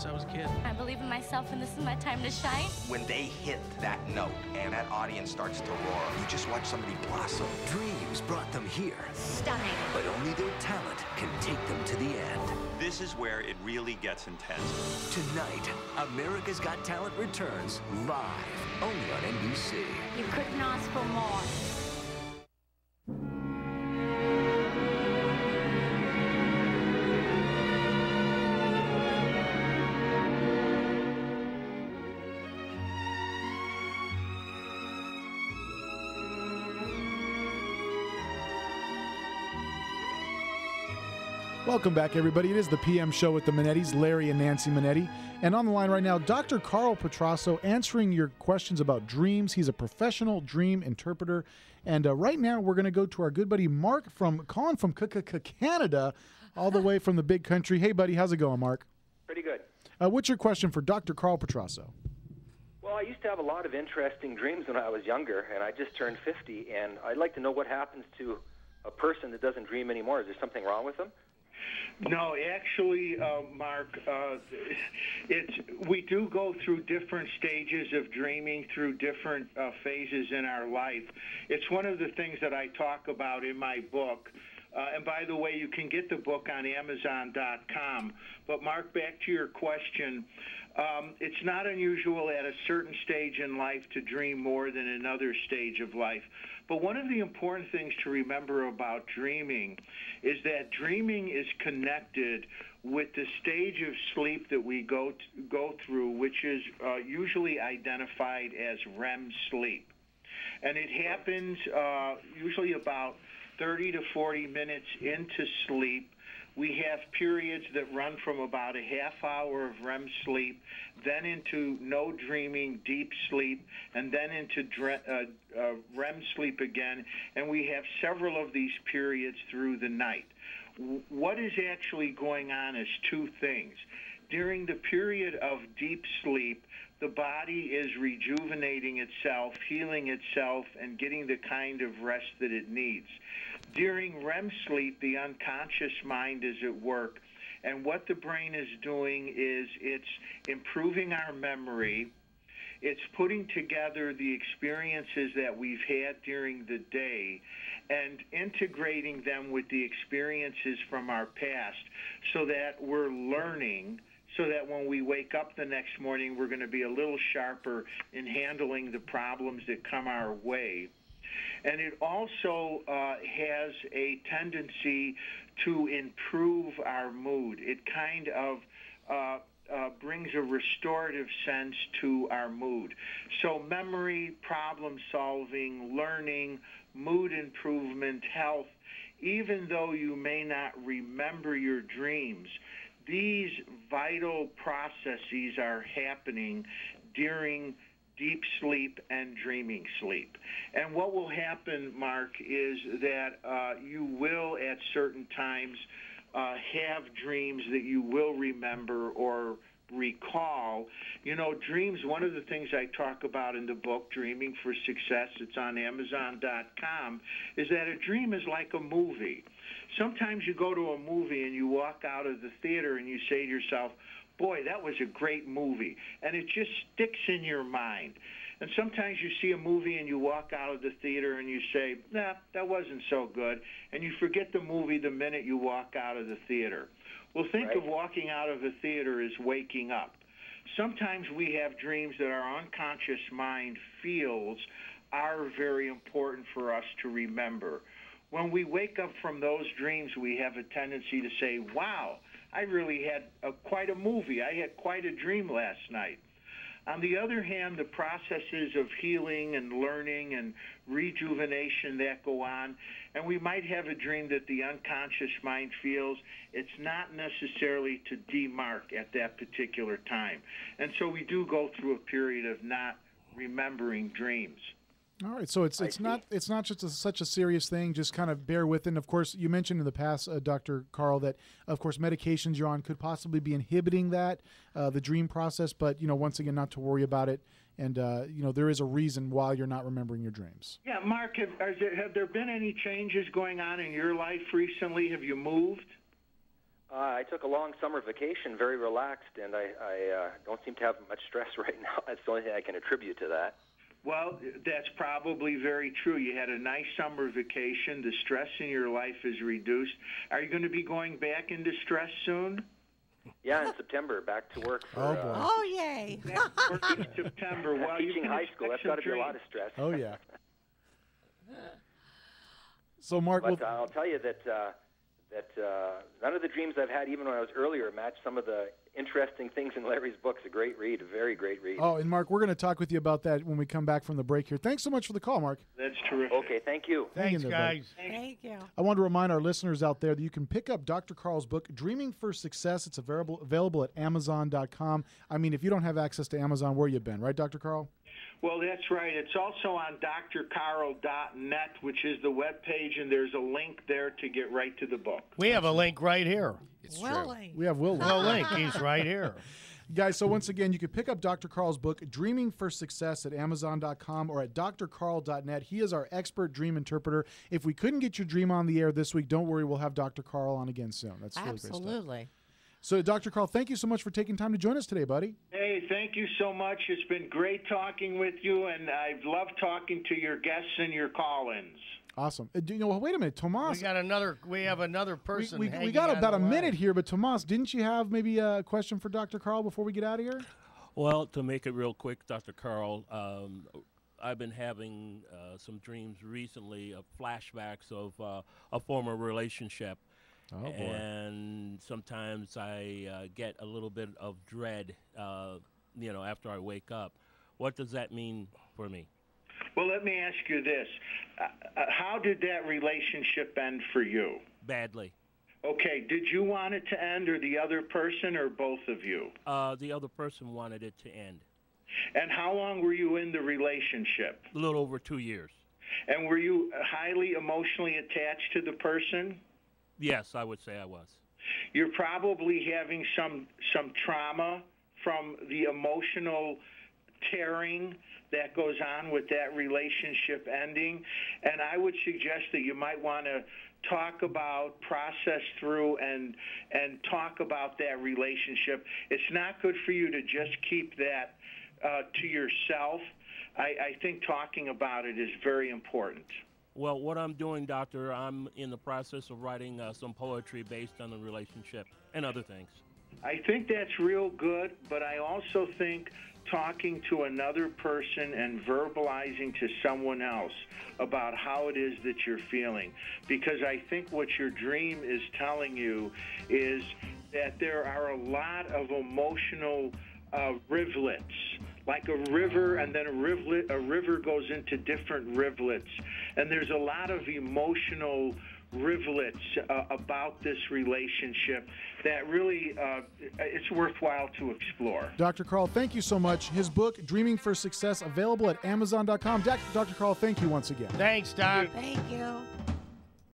since I was a kid. I believe in myself, and this is my time to shine. When they hit that note and that audience starts to roar, you just watch somebody blossom. Dreams brought them here. Stunning. But only their talent can take them to the end. This is where it really gets intense. Tonight, America's Got Talent returns live, only on NBC. You couldn't ask for more. Welcome back, everybody. It is the PM Show with the Manettis, Larry and Nancy Manetti. And on the line right now, Dr. Carl Petrasso answering your questions about dreams. He's a professional dream interpreter. And right now, we're going to go to our good buddy Mark calling from Canada, all the way from the big country. Hey, buddy, how's it going, Mark? Pretty good. What's your question for Dr. Carl Petrasso? Well, I used to have a lot of interesting dreams when I was younger, and I just turned 50, and I'd like to know what happens to a person that doesn't dream anymore. Is there something wrong with them? No, actually, Mark, we do go through different stages of dreaming through different phases in our life. It's one of the things that I talk about in my book. And by the way, you can get the book on Amazon.com. But Mark, back to your question, it's not unusual at a certain stage in life to dream more than another stage of life. But one of the important things to remember about dreaming is that dreaming is connected with the stage of sleep that we go through, which is usually identified as REM sleep. And it happens usually about 30 to 40 minutes into sleep. We have periods that run from about a half hour of REM sleep, then into no dreaming, deep sleep, and then into REM sleep again. And we have several of these periods through the night. What is actually going on is two things. During the period of deep sleep, the body is rejuvenating itself, healing itself, and getting the kind of rest that it needs. During REM sleep, the unconscious mind is at work, and what the brain is doing is it's improving our memory. It's putting together the experiences that we've had during the day and integrating them with the experiences from our past so that we're learning, so that when we wake up the next morning, we're going to be a little sharper in handling the problems that come our way. And it also has a tendency to improve our mood. It kind of brings a restorative sense to our mood. So memory, problem solving, learning, mood improvement, health, even though you may not remember your dreams, these vital processes are happening during deep sleep and dreaming sleep. And what will happen, Mark, is that you will at certain times have dreams that you will remember or recall. You know, dreams, one of the things I talk about in the book, Dreaming for Success, it's on Amazon.com, is that a dream is like a movie. Sometimes you go to a movie and you walk out of the theater and you say to yourself, boy, that was a great movie, and it just sticks in your mind. And sometimes you see a movie and you walk out of the theater and you say, nah, that wasn't so good, and you forget the movie the minute you walk out of the theater. Well, think of walking out of the theater as waking up. Sometimes we have dreams that our unconscious mind feels are very important for us to remember. When we wake up from those dreams, we have a tendency to say, wow, I really had quite a movie. I had quite a dream last night. On the other hand, the processes of healing and learning and rejuvenation that go on, and we might have a dream that the unconscious mind feels it's not necessarily to demark at that particular time. And so we do go through a period of not remembering dreams. All right, so it's not just such a serious thing. Just kind of bear with it. And of course, you mentioned in the past, Dr. Carl, that of course medications you're on could possibly be inhibiting that the dream process. But once again, not to worry about it. And there is a reason why you're not remembering your dreams. Yeah, Mark, have there been any changes going on in your life recently? Have you moved? I took a long summer vacation, very relaxed, and I don't seem to have much stress right now. That's the only thing I can attribute to that. Well, that's probably very true. You had a nice summer vacation. The stress in your life is reduced. Are you going to be going back into stress soon? Yeah, in September, back to work for Oh, boy. Oh, yay. Work in September. Well, you teaching can high school. That's expect got to some be a lot dreams. of stress. Oh, yeah. So, Mark, But I'll tell you that none of the dreams I've had, even when I was earlier, match some of the interesting things in Larry's books. A great read, a very great read. oh, and Mark, we're going to talk with you about that when we come back from the break here. Thanks so much for the call, Mark. That's terrific. Okay, thank you. Hang in Thanks, there, bud. guys. Thank you. I want to remind our listeners out there that you can pick up Dr. Carl's book, Dreaming for Success. It's available at Amazon.com. I mean, if you don't have access to Amazon, where you been, right, Dr. Carl? Well, that's right. It's also on drcarl.net, which is the webpage, and there's a link there to get right to the book. We have a link right here. Willie. We have Will. No link. He's right here. Guys, so once again, you can pick up Dr. Carl's book, Dreaming for Success, at Amazon.com or at drcarl.net. He is our expert dream interpreter. If we couldn't get your dream on the air this week, don't worry, we'll have Dr. Carl on again soon. That's really great stuff. Absolutely. So, Dr. Carl, thank you so much for taking time to join us today, buddy. Hey, thank you so much. It's been great talking with you, and I've loved talking to your guests and your call-ins. Awesome. Wait a minute, Tomas. We have another person. We hanging got on about the a line. minute here, but Tomas, didn't you have maybe a question for Dr. Carl before we get out of here? Well, to make it real quick, Dr. Carl, I've been having some dreams recently of flashbacks of a former relationship. Oh, boy. And sometimes I get a little bit of dread, after I wake up. What does that mean for me? Well, let me ask you this. How did that relationship end for you? Badly. Okay, did you want it to end, or the other person, or both of you? The other person wanted it to end. And how long were you in the relationship? A little over 2 years. And were you highly emotionally attached to the person? Yes, I would say I was. You're probably having some trauma from the emotional tearing that goes on with that relationship ending. And I would suggest that you might want to talk about, process through, and talk about that relationship. It's not good for you to just keep that to yourself. I think talking about it is very important. Well, what I'm doing, Doctor, I'm in the process of writing some poetry based on the relationship and other things. I think that's real good, but I also think talking to another person and verbalizing to someone else about how it is that you're feeling. Because I think what your dream is telling you is that there are a lot of emotional rivulets, like a river, and then a river goes into different rivulets. And there's a lot of emotional rivulets about this relationship that really it's worthwhile to explore. Dr. Carl, thank you so much. His book, Dreaming for Success, available at Amazon.com. Dr. Carl, thank you once again. Thanks, Doc. Thank you.